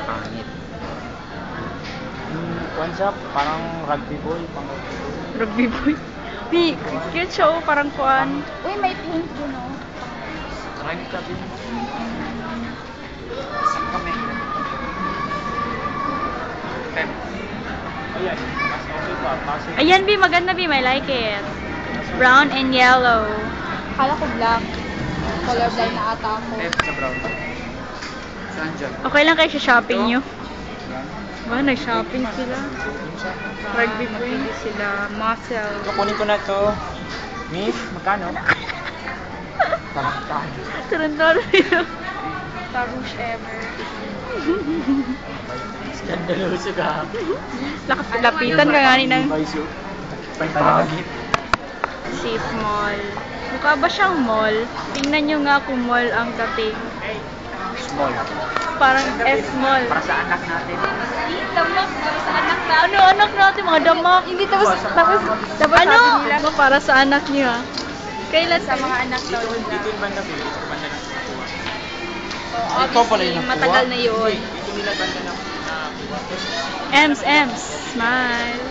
Pangit. One shop, parang rugby boy. Rugby boy. Di, cute siya oh, parang kuan. Uy, may pink yun oh. Rugby shop yun. Saan kami? Ayan, mas okay pa. Pasok. Ayan, B, maganda, B. I like it. Brown and yellow. Akala ko black. Colorblind na ata ako. Sa brown. Saan dyan? Okay lang kayo sa shopping nyo. Yan. Ba, nag-shopping sila. Rugby boy sila. Muscle. Kukunin ko na to. Miss, magkano? Tarantado. Tarantado nila. Tarush ever. Skandaloso ka. Lapitan ka nga ni ng Pantalagit. Safe Mall. Mukha ba siyang mall? Tingnan nyo nga kung mall ang dating. Small. Parang S-mall. Para sa anak natin. Damak para sa anak na. Ano anak natin? Mga damak. Hindi tapos Ano? Ano para sa anak niyo ah? Kailan sa mga anak daw Dito nila. yung banda Phil. Dito yung banda na nakuha. So, Ito pala yung obviously, nakuha. matagal na yun. Dito nila banda na nakuha. Ems. Smile.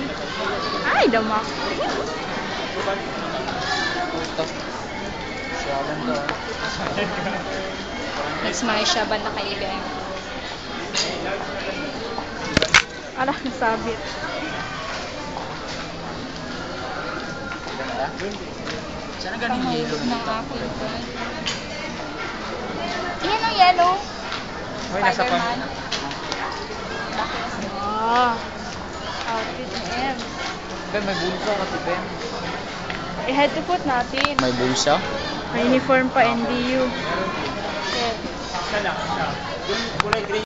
Ay, damak. Siyalan to. Nag-smile siya banda kay Ibeng. Ala, nasabit. Ganda. Sana ganun yung yellow Pangulog ng nito. aking bag. Yan ang yellow. Hoy, nasa pan. Spider-Man. Ah. Outfit ni Ems. Ben, may bulsa kasi Ben. I-head to foot natin. May bulsa? May uniform pa, NDU. Isa lang, isa. Yung kulay green.